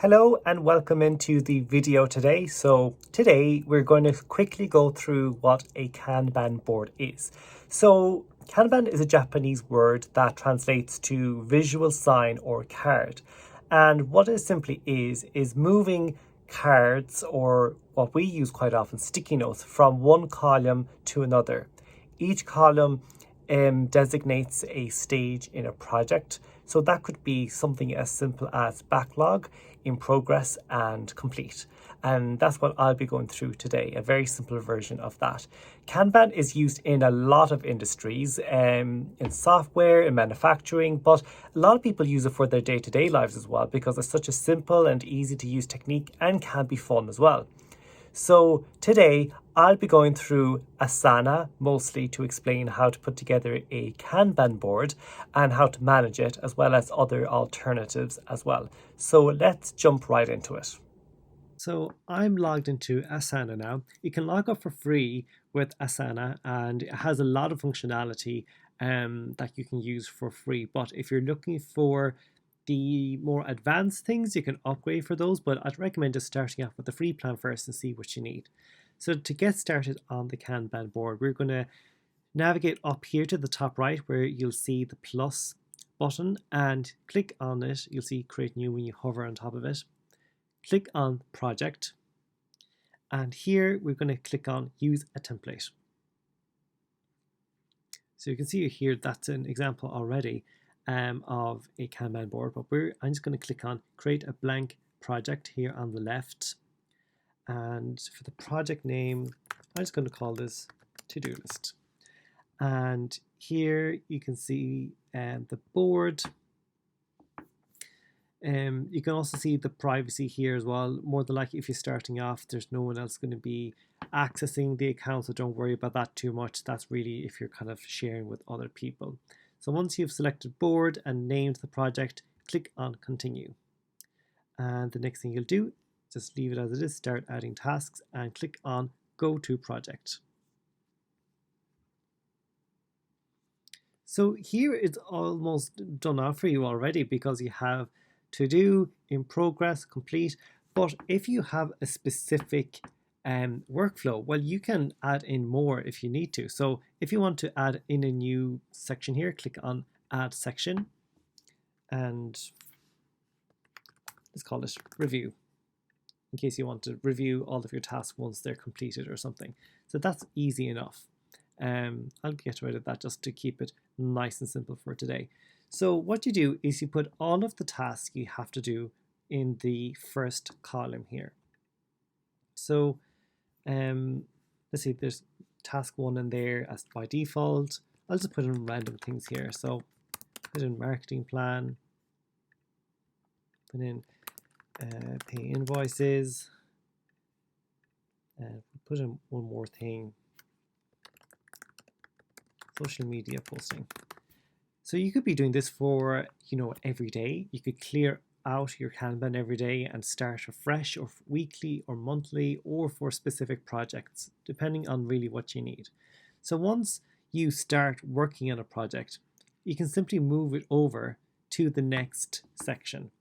Hello and welcome into the video today. So today we're going to quickly go through what a Kanban board is. So Kanban is a Japanese word that translates to visual sign or card. And what it simply is moving cards, or what we use quite often, sticky notes, from one column to another. Each column designates a stage in a project. So that could be something as simple as backlog, in progress, and complete. And that's what I'll be going through today, a very simple version of that. Kanban is used in a lot of industries, in software, in manufacturing, but a lot of people use it for their day-to-day lives as well because it's such a simple and easy to use technique and can be fun as well. So today I'll be going through Asana mostly to explain how to put together a Kanban board and how to manage it, as well as other alternatives as well. So let's jump right into it. So I'm logged into Asana now. You can log up for free with Asana and it has a lot of functionality that you can use for free. But if you're looking for the more advanced things, you can upgrade for those, but I'd recommend just starting off with the free plan first and see what you need. So to get started on the Kanban board, we're going to navigate up here to the top right where you'll see the plus button and click on it. You'll see create new when you hover on top of it. Click on project, and here we're going to click on use a template. So you can see here that's an example already of a Kanban board, but I'm just going to click on create a blank project here on the left, and for the project name I'm just going to call this to-do list. And here you can see the board. You can also see the privacy here as well. More than likely, if you're starting off, there's no one else going to be accessing the account, so don't worry about that too much. That's really if you're kind of sharing with other people. So once you've selected board and named the project, click on continue. And the next thing you'll do, just leave it as it is, start adding tasks, and click on go to project. So here it's almost done out for you already because you have to do, in progress, complete. But if you have a specific workflow, well, you can add in more if you need to. So if you want to add in a new section here, click on add section and let's call it review, in case you want to review all of your tasks once they're completed or something. So that's easy enough. I'll get rid of that just to keep it nice and simple for today. So what you do is you put all of the tasks you have to do in the first column here. So let's see, there's task 1 in there as by default. I'll just put in random things here. So put in marketing plan, put in pay invoices, put in one more thing, social media posting. So you could be doing this for, every day. You could clear out your Kanban every day and start afresh, or weekly or monthly, or for specific projects, depending on really what you need. So once you start working on a project, you can simply move it over to the next section.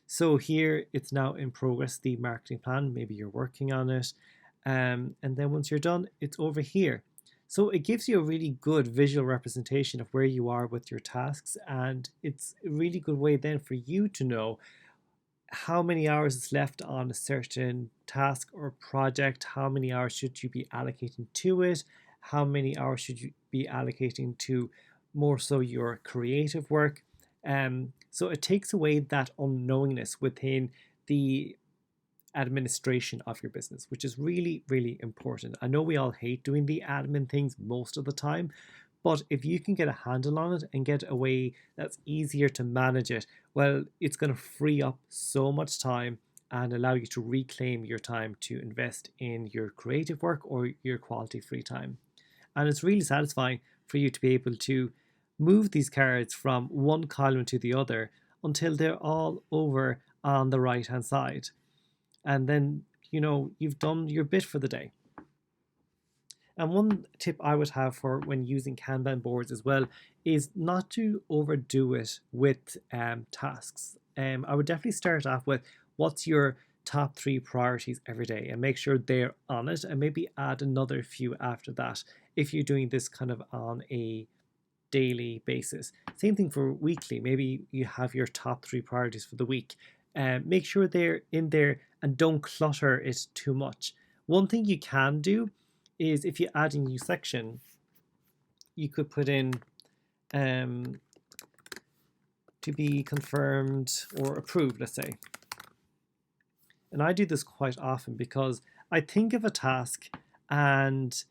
So here it's now in progress, the marketing plan, maybe you're working on it. And then once you're done, it's over here. So it gives you a really good visual representation of where you are with your tasks, and it's a really good way then for you to know how many hours is left on a certain task or project, how many hours should you be allocating to it, how many hours should you be allocating to more so your creative work. So it takes away that unknowingness within the administration of your business, which is really, really important. I know we all hate doing the admin things most of the time, but if you can get a handle on it and get a way that's easier to manage it, well, it's going to free up so much time and allow you to reclaim your time to invest in your creative work or your quality free time. And it's really satisfying for you to be able to move these cards from one column to the other until they're all over on the right hand side. And then, you've done your bit for the day. And one tip I would have for when using Kanban boards as well is not to overdo it with tasks. I would definitely start off with what's your top 3 priorities every day and make sure they're on it, and maybe add another few after that if you're doing this kind of on a daily basis. Same thing for weekly. Maybe you have your top 3 priorities for the week. Make sure they're in there and don't clutter it too much. One thing you can do is if you add a new section, you could put in to be confirmed or approved, let's say. And I do this quite often because I think of a task, and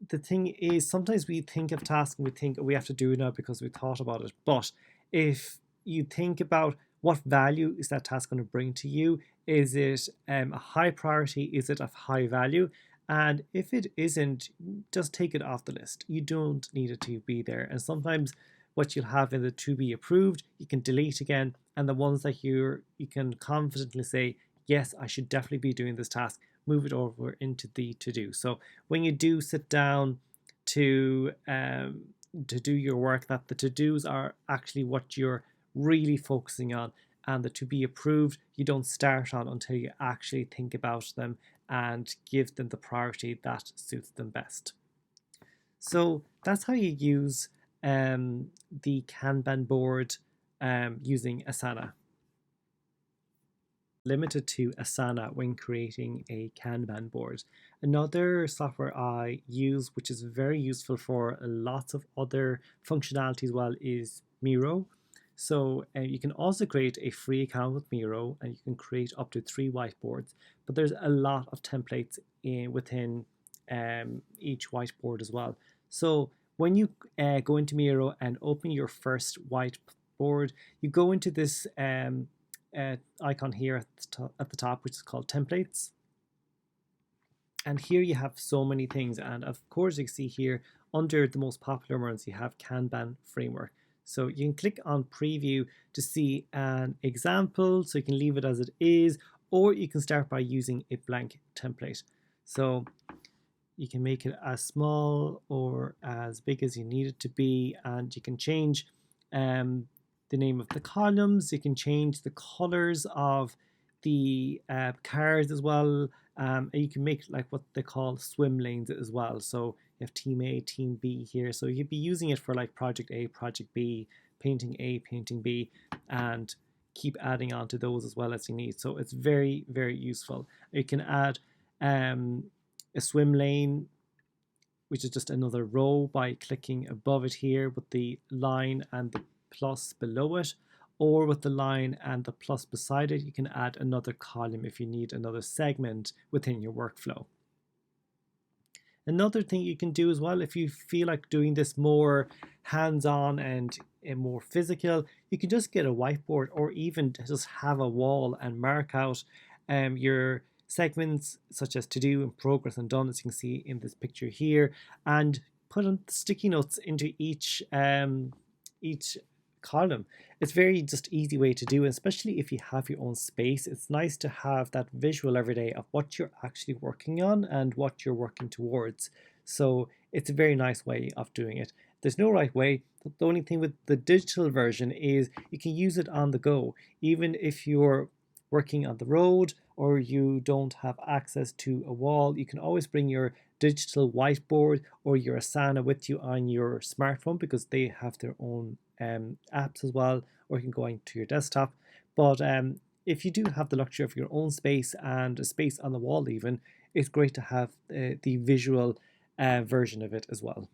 the thing is, sometimes we think of tasks and we think, oh, we have to do it now because we thought about it. But if you think about what value is that task going to bring to you, is it a high priority? Is it of high value? And if it isn't, just take it off the list. You don't need it to be there. And sometimes what you'll have in the to be approved, you can delete again. And the ones that you can confidently say, yes, I should definitely be doing this task, move it over into the to-do. So when you do sit down to do your work, that the to-dos are actually what you're really focusing on, and the to be approved you don't start on until you actually think about them and give them the priority that suits them best. So that's how you use the Kanban board using Asana. Limited to Asana when creating a Kanban board. Another software I use, which is very useful for lots of other functionality as well, is Miro. So you can also create a free account with Miro, and you can create up to 3 whiteboards, but there's a lot of templates within each whiteboard as well. So when you go into Miro and open your first whiteboard, you go into this icon here at the top, which is called templates. And here you have so many things, and of course you can see here under the most popular ones you have Kanban framework. So you can click on preview to see an example, so you can leave it as it is, or you can start by using a blank template. So you can make it as small or as big as you need it to be, and you can change the name of the columns, you can change the colors of the cards as well, and you can make like what they call swim lanes as well. So you have team A, team B here, so you'd be using it for like project A, project B, painting A, painting B, and keep adding on to those as well as you need. So it's very, very useful. You can add a swim lane, which is just another row, by clicking above it here with the line and the plus below it, or with the line and the plus beside it. You can add another column if you need another segment within your workflow. Another thing you can do as well, if you feel like doing this more hands-on and more physical, you can just get a whiteboard, or even just have a wall and mark out your segments such as to do and progress and done, as you can see in this picture here, and put on sticky notes into each column. It's very just easy way to do it, especially if you have your own space. It's nice to have that visual every day of what you're actually working on and what you're working towards. So it's a very nice way of doing it. There's no right way. The only thing with the digital version is you can use it on the go. Even if you're working on the road or you don't have access to a wall, you can always bring your digital whiteboard or your Asana with you on your smartphone, because they have their own apps as well, or you can go into your desktop. But if you do have the luxury of your own space and a space on the wall even, it's great to have the visual version of it as well.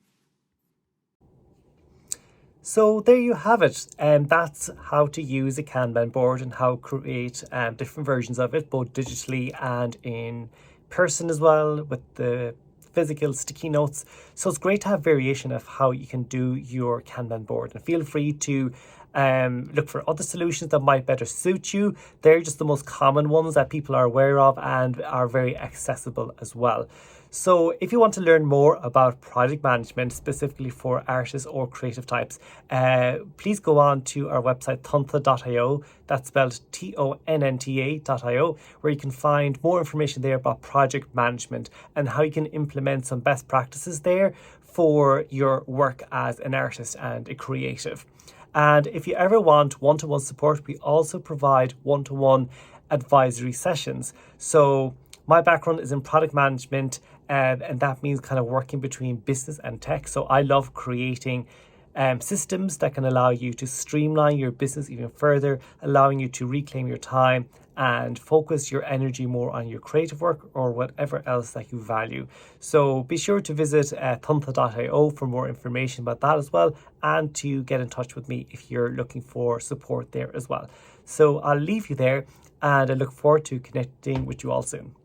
So there you have it, and that's how to use a Kanban board and how to create different versions of it, both digitally and in person as well, with the physical sticky notes. So it's great to have variation of how you can do your Kanban board, and feel free to look for other solutions that might better suit you. They're just the most common ones that people are aware of and are very accessible as well. So if you want to learn more about project management, specifically for artists or creative types, please go on to our website, tonta.io. That's spelled TONNTA.io, where you can find more information there about project management and how you can implement some best practices there for your work as an artist and a creative. And if you ever want one-to-one support, we also provide one-to-one advisory sessions. So my background is in product management, and that means kind of working between business and tech. So I love creating systems that can allow you to streamline your business even further, allowing you to reclaim your time and focus your energy more on your creative work or whatever else that you value. So be sure to visit thuntha.io for more information about that as well, and to get in touch with me if you're looking for support there as well. So I'll leave you there, and I look forward to connecting with you all soon.